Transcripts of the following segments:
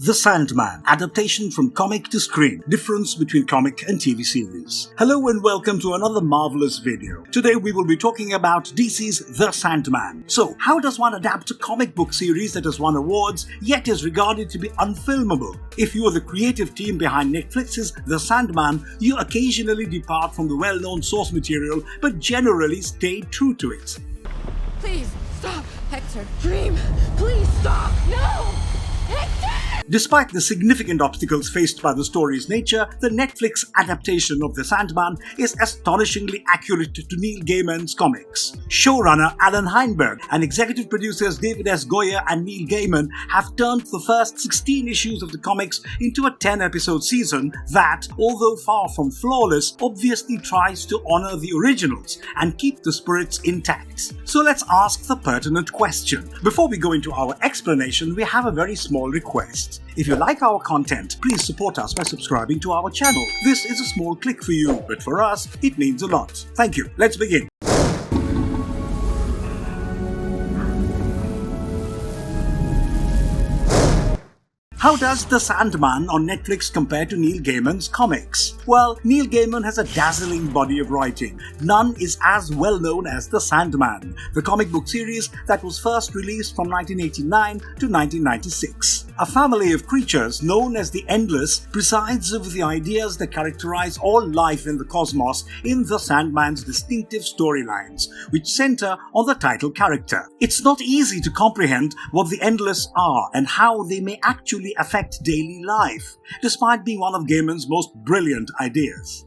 The Sandman, adaptation from comic to screen, difference between comic and TV series. Hello and welcome to another marvelous video. Today we will be talking about DC's The Sandman. So, how does one adapt a comic book series that has won awards yet is regarded to be unfilmable? If you are the creative team behind Netflix's The Sandman, you occasionally depart from the well-known source material but generally stay true to it. Please, stop! Hector, Dream, please stop! No! Hector! Despite the significant obstacles faced by the story's nature, the Netflix adaptation of The Sandman is astonishingly accurate to Neil Gaiman's comics. Showrunner Allan Heinberg and executive producers David S. Goyer and Neil Gaiman have turned the first 16 issues of the comics into a 10-episode season that, although far from flawless, obviously tries to honor the originals and keep the spirits intact. So let's ask the pertinent question. Before we go into our explanation, we have a very small request. If you like our content, please support us by subscribing to our channel. This is a small click for you, but for us, it means a lot. Thank you. Let's begin. How does The Sandman on Netflix compare to Neil Gaiman's comics? Well, Neil Gaiman has a dazzling body of writing. None is as well known as The Sandman, the comic book series that was first released from 1989 to 1996. A family of creatures known as the Endless presides over the ideas that characterize all life in the cosmos in The Sandman's distinctive storylines, which center on the title character. It's not easy to comprehend what the Endless are and how they may actually affect daily life, despite being one of Gaiman's most brilliant ideas.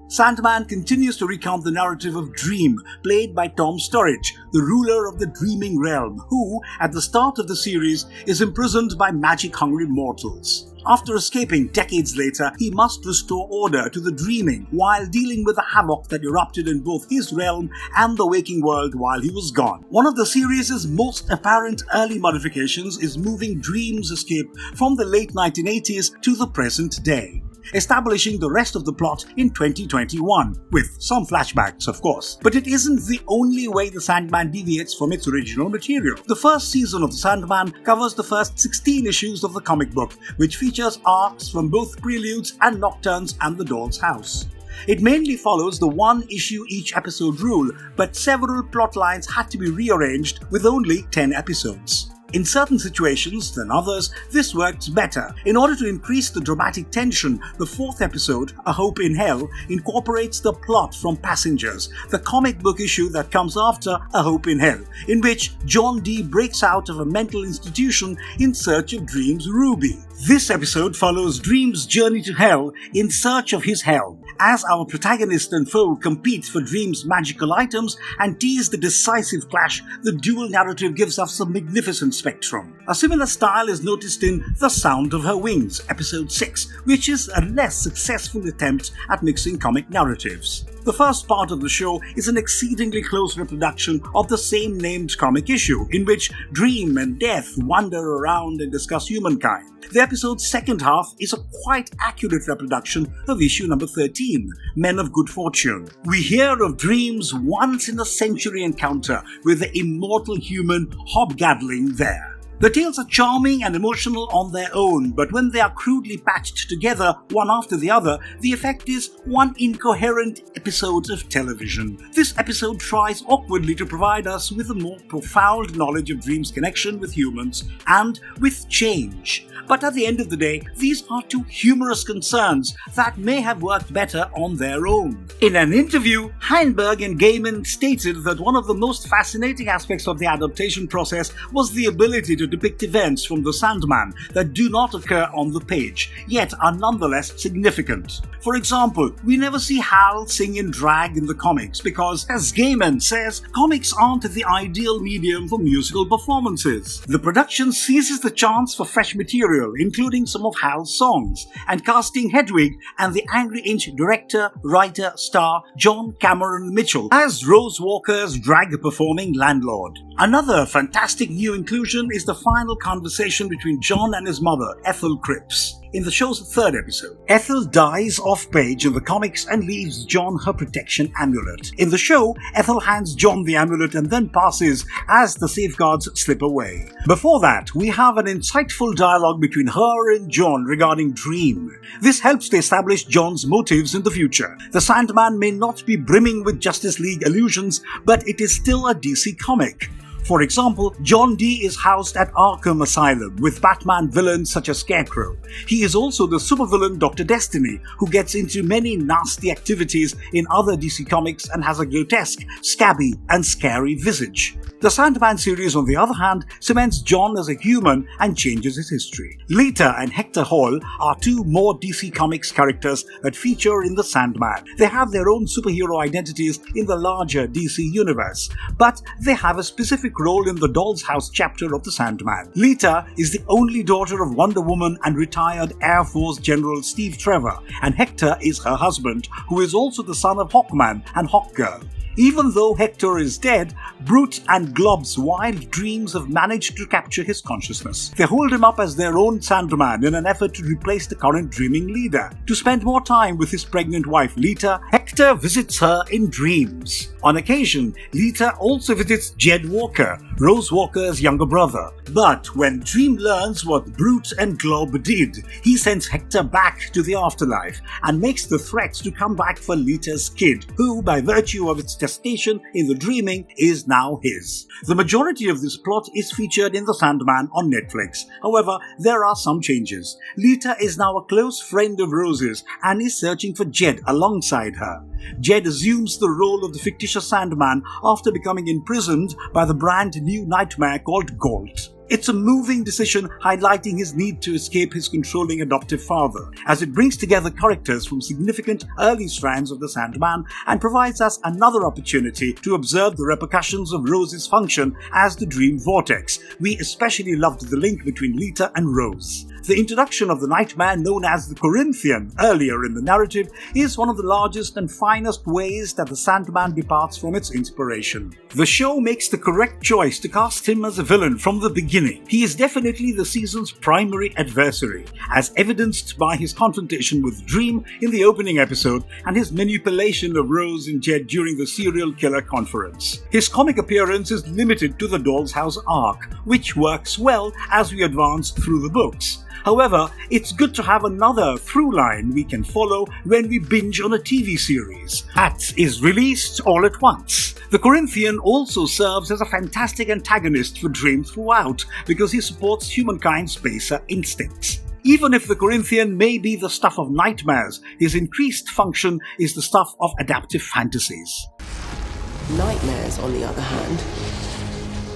Sandman continues to recount the narrative of Dream, played by Tom Sturridge, the ruler of the dreaming realm, who, at the start of the series, is imprisoned by magic-hungry mortals. After escaping decades later, he must restore order to the dreaming while dealing with the havoc that erupted in both his realm and the waking world while he was gone. One of the series' most apparent early modifications is moving Dream's escape from the late 1980s to the present day, establishing the rest of the plot in 2021, with some flashbacks of course. But it isn't the only way The Sandman deviates from its original material. The first season of The Sandman covers the first 16 issues of the comic book, which features arcs from both Preludes and Nocturnes and The Doll's House. It mainly follows the one-issue each episode rule, but several plot lines had to be rearranged with only 10 episodes. In certain situations than others, this works better. In order to increase the dramatic tension, the fourth episode, A Hope in Hell, incorporates the plot from Passengers, the comic book issue that comes after A Hope in Hell, in which John Dee breaks out of a mental institution in search of Dream's ruby. This episode follows Dream's journey to Hell in search of his hell, as our protagonist and foe compete for Dream's magical items and tease the decisive clash. The dual narrative gives us a magnificent spectrum. A similar style is noticed in The Sound of Her Wings, episode 6, which is a less successful attempt at mixing comic narratives. The first part of the show is an exceedingly close reproduction of the same named comic issue, in which Dream and Death wander around and discuss humankind. The episode's second half is a quite accurate reproduction of issue number 13, Men of Good Fortune. We hear of Dream's once-in-a-century encounter with the immortal human hobgaddling there. The tales are charming and emotional on their own, but when they are crudely patched together one after the other, the effect is one incoherent episode of television. This episode tries awkwardly to provide us with a more profound knowledge of Dream's connection with humans and with change. But at the end of the day, these are two humorous concerns that may have worked better on their own. In an interview, Heinberg and Gaiman stated that one of the most fascinating aspects of the adaptation process was the ability to depict events from The Sandman that do not occur on the page, yet are nonetheless significant. For example, we never see Hal sing in drag in the comics because, as Gaiman says, comics aren't the ideal medium for musical performances. The production seizes the chance for fresh material, including some of Hal's songs, and casting Hedwig and the Angry Inch director, writer, star John Cameron Mitchell as Rose Walker's drag-performing landlord. Another fantastic new inclusion is the final conversation between John and his mother, Ethel Cripps. in the show's third episode. Ethel dies off-page in the comics and leaves John her protection amulet. In the show, Ethel hands John the amulet and then passes as the safeguards slip away. Before that, we have an insightful dialogue between her and John regarding Dream. This helps to establish John's motives in the future. The Sandman may not be brimming with Justice League allusions, but it is still a DC comic. For example, John Dee is housed at Arkham Asylum with Batman villains such as Scarecrow. He is also the supervillain Dr. Destiny, who gets into many nasty activities in other DC comics and has a grotesque, scabby, and scary visage. The Sandman series, on the other hand, cements John as a human and changes his history. Lita and Hector Hall are two more DC Comics characters that feature in the Sandman. They have their own superhero identities in the larger DC universe, but they have a specific role in the Doll's House chapter of the Sandman. Lita is the only daughter of Wonder Woman and retired Air Force General Steve Trevor, and Hector is her husband, who is also the son of Hawkman and Hawkgirl. Even though Hector is dead, Brute and Glob's wild dreams have managed to capture his consciousness. They hold him up as their own Sandman in an effort to replace the current dreaming leader. To spend more time with his pregnant wife Lita, Hector visits her in dreams. On occasion, Lita also visits Jed Walker, Rose Walker's younger brother. But when Dream learns what Brute and Glob did, he sends Hector back to the afterlife and makes the threat to come back for Lita's kid, who, by virtue of its gestation in the dreaming, is now his. The majority of this plot is featured in The Sandman on Netflix. However, there are some changes. Lita is now a close friend of Rose's and is searching for Jed alongside her. Jed assumes the role of the fictitious Sandman after becoming imprisoned by the brand new nightmare called Galt. It's a moving decision highlighting his need to escape his controlling adoptive father, as it brings together characters from significant early strands of the Sandman and provides us another opportunity to observe the repercussions of Rose's function as the Dream Vortex. We especially loved the link between Lita and Rose. The introduction of the nightmare known as the Corinthian earlier in the narrative is one of the largest and finest ways that the Sandman departs from its inspiration. The show makes the correct choice to cast him as a villain from the beginning. He is definitely the season's primary adversary, as evidenced by his confrontation with Dream in the opening episode and his manipulation of Rose and Jed during the serial killer conference. His comic appearance is limited to the Doll's House arc, which works well as we advance through the books. However, it's good to have another through line we can follow when we binge on a TV series that is released all at once. The Corinthian also serves as a fantastic antagonist for Dream throughout because he supports humankind's baser instincts. Even if the Corinthian may be the stuff of nightmares, his increased function is the stuff of adaptive fantasies. Nightmares, on the other hand,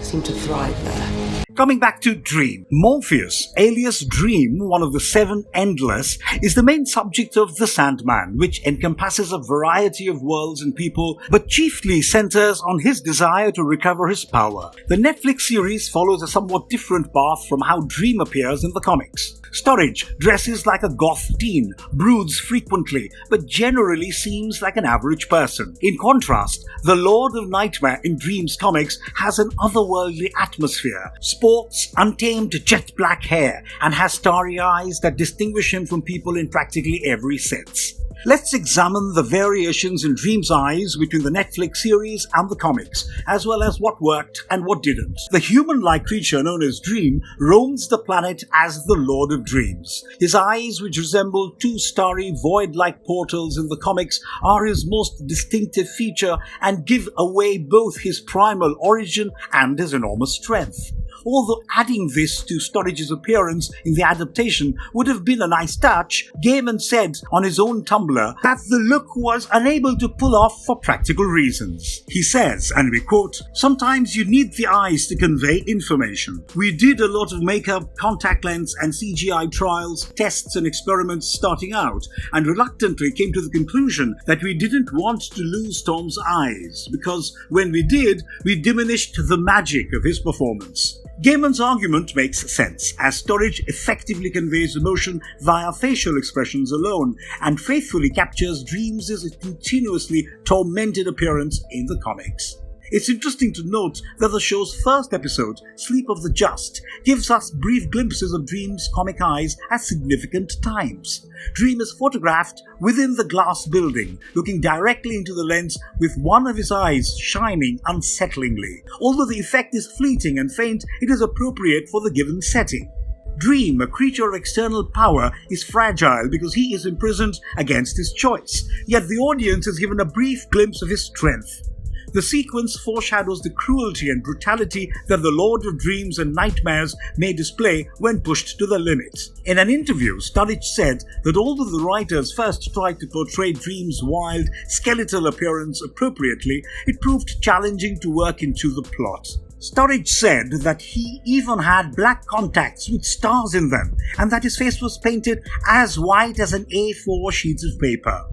seem to thrive there. Coming back to Dream, Morpheus, alias Dream, one of the seven Endless, is the main subject of The Sandman, which encompasses a variety of worlds and people, but chiefly centers on his desire to recover his power. The Netflix series follows a somewhat different path from how Dream appears in the comics. Storage dresses like a goth teen, broods frequently, but generally seems like an average person. In contrast, the Lord of Nightmare in Dream's comics has an otherworldly atmosphere, sports untamed jet black hair, and has starry eyes that distinguish him from people in practically every sense. Let's examine the variations in Dream's eyes between the Netflix series and the comics, as well as what worked and what didn't. The human-like creature known as Dream roams the planet as the Lord of Dreams. His eyes, which resemble two starry void-like portals in the comics, are his most distinctive feature and give away both his primal origin and his enormous strength. Although adding this to Storage's appearance in the adaptation would have been a nice touch, Gaiman said on his own Tumblr that the look was unable to pull off for practical reasons. He says, and we quote, "Sometimes you need the eyes to convey information. We did a lot of makeup, contact lens and CGI trials, tests and experiments starting out, and reluctantly came to the conclusion that we didn't want to lose Tom's eyes, because when we did, we diminished the magic of his performance." Gaiman's argument makes sense, as Storage effectively conveys emotion via facial expressions alone, and faithfully captures Dreams' continuously tormented appearance in the comics. It's interesting to note that the show's first episode, Sleep of the Just, gives us brief glimpses of Dream's comic eyes at significant times. Dream is photographed within the glass building, looking directly into the lens with one of his eyes shining unsettlingly. Although the effect is fleeting and faint, it is appropriate for the given setting. Dream, a creature of external power, is fragile because he is imprisoned against his choice, yet the audience is given a brief glimpse of his strength. The sequence foreshadows the cruelty and brutality that the Lord of Dreams and Nightmares may display when pushed to the limit. In an interview, Sturridge said that although the writers first tried to portray Dream's wild, skeletal appearance appropriately, it proved challenging to work into the plot. Sturridge said that he even had black contacts with stars in them, and that his face was painted as white as an A4 sheet of paper.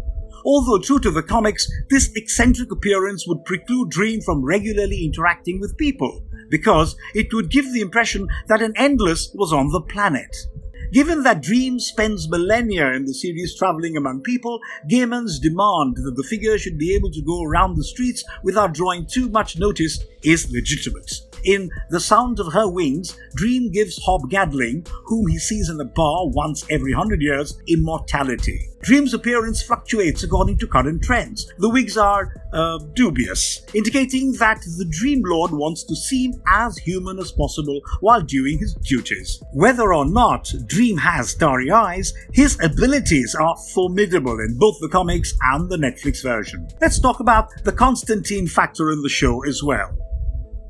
Although true to the comics, this eccentric appearance would preclude Dream from regularly interacting with people, because it would give the impression that an Endless was on the planet. Given that Dream spends millennia in the series traveling among people, Gaiman's demand that the figure should be able to go around the streets without drawing too much notice is legitimate. In The Sound of Her Wings, Dream gives Hobgadling, whom he sees in a bar once every 100 years, immortality. Dream's appearance fluctuates according to current trends. The wigs are dubious, indicating that the Dream Lord wants to seem as human as possible while doing his duties. Whether or not Dream has starry eyes, his abilities are formidable in both the comics and the Netflix version. Let's talk about the Constantine factor in the show as well.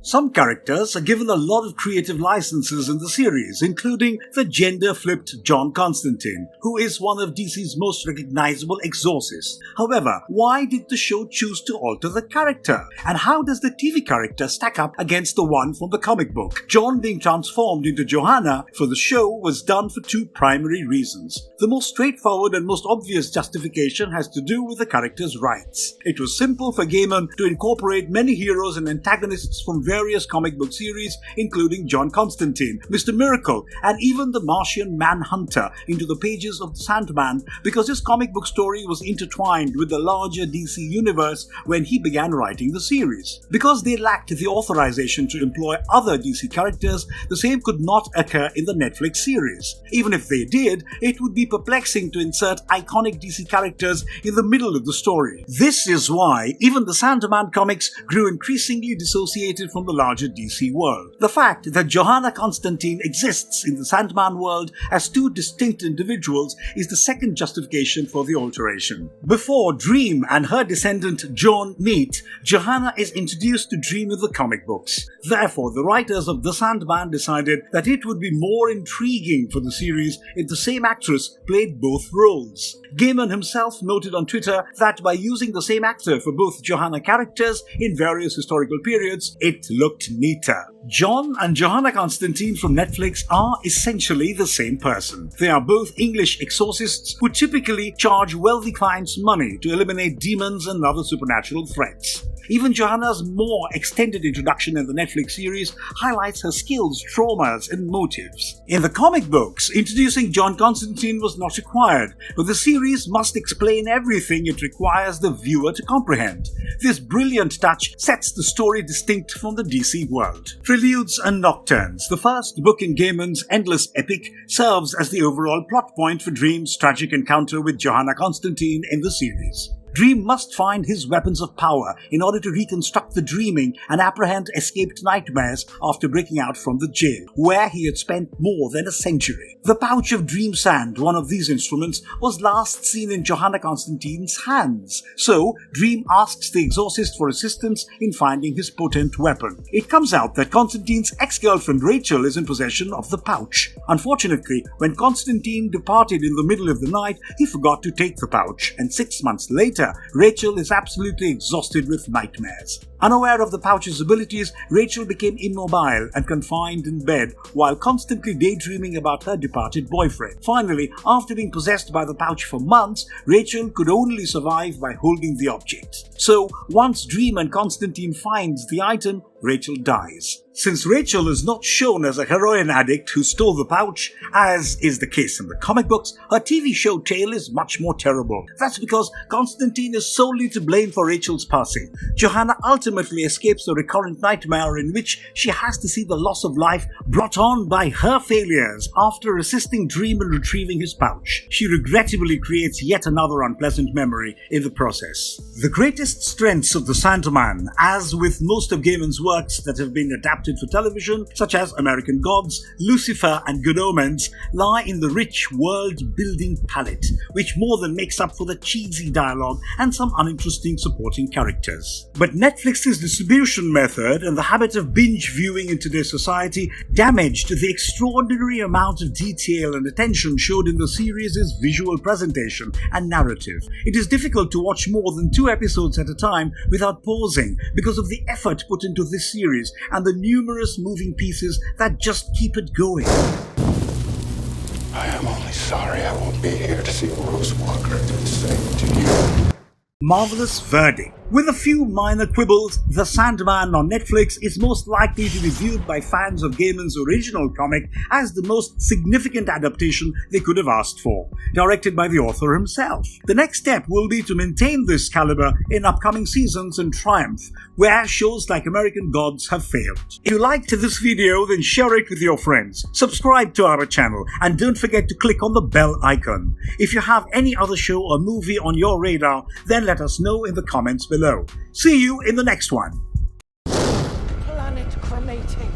Some characters are given a lot of creative licenses in the series, including the gender-flipped John Constantine, who is one of DC's most recognizable exorcists. However, why did the show choose to alter the character? And how does the TV character stack up against the one from the comic book? John being transformed into Johanna for the show was done for two primary reasons. The most straightforward and most obvious justification has to do with the character's rights. It was simple for Gaiman to incorporate many heroes and antagonists from various comic book series, including John Constantine, Mr. Miracle, and even the Martian Manhunter into the pages of the Sandman, because his comic book story was intertwined with the larger DC universe when he began writing the series. Because they lacked the authorization to employ other DC characters, the same could not occur in the Netflix series. Even if they did, it would be perplexing to insert iconic DC characters in the middle of the story. This is why even the Sandman comics grew increasingly dissociated from the larger DC world. The fact that Johanna Constantine exists in the Sandman world as two distinct individuals is the second justification for the alteration. Before Dream and her descendant John meet, Johanna is introduced to Dream in the comic books. Therefore, the writers of The Sandman decided that it would be more intriguing for the series if the same actress played both roles. Gaiman himself noted on Twitter that by using the same actor for both Johanna characters in various historical periods, it looked neater. John and Johanna Constantine from Netflix are essentially the same person. They are both English exorcists who typically charge wealthy clients money to eliminate demons and other supernatural threats. Even Johanna's more extended introduction in the Netflix series highlights her skills, traumas, and motives. In the comic books, introducing John Constantine was not required, but the series must explain everything it requires the viewer to comprehend. This brilliant touch sets the story distinct from the DC world. Preludes and Nocturnes, the first book in Gaiman's endless epic, serves as the overall plot point for Dream's tragic encounter with Johanna Constantine in the series. Dream must find his weapons of power in order to reconstruct the dreaming and apprehend escaped nightmares after breaking out from the jail, where he had spent more than a century. The pouch of dream sand, one of these instruments, was last seen in Johanna Constantine's hands, so Dream asks the exorcist for assistance in finding his potent weapon. It comes out that Constantine's ex-girlfriend Rachel is in possession of the pouch. Unfortunately, when Constantine departed in the middle of the night, he forgot to take the pouch, and 6 months later, Rachel is absolutely exhausted with nightmares. Unaware of the pouch's abilities, Rachel became immobile and confined in bed while constantly daydreaming about her departed boyfriend. Finally, after being possessed by the pouch for months, Rachel could only survive by holding the object. So, once Dream and Constantine finds the item, Rachel dies. Since Rachel is not shown as a heroin addict who stole the pouch, as is the case in the comic books, her TV show tale is much more terrible. That's because Constantine is solely to blame for Rachel's passing. Johanna ultimately ultimately escapes the recurrent nightmare in which she has to see the loss of life brought on by her failures after assisting Dream in retrieving his pouch. She regrettably creates yet another unpleasant memory in the process. The greatest strengths of the Sandman, as with most of Gaiman's works that have been adapted for television, such as American Gods, Lucifer and Good Omens, lie in the rich world-building palette, which more than makes up for the cheesy dialogue and some uninteresting supporting characters. But Netflix's distribution method and the habit of binge viewing in today's society damaged the extraordinary amount of detail and attention showed in the series' visual presentation and narrative. It is difficult to watch more than 2 episodes at a time without pausing because of the effort put into this series and the numerous moving pieces that just keep it going. I am only sorry I won't be here to see Rose Walker do the same to you. Marvelous verdict. With a few minor quibbles, The Sandman on Netflix is most likely to be viewed by fans of Gaiman's original comic as the most significant adaptation they could have asked for, directed by the author himself. The next step will be to maintain this caliber in upcoming seasons and triumph, where shows like American Gods have failed. If you liked this video, then share it with your friends, subscribe to our channel, and don't forget to click on the bell icon. If you have any other show or movie on your radar, then let us know in the comments below. See you in the next one. Planet cremating.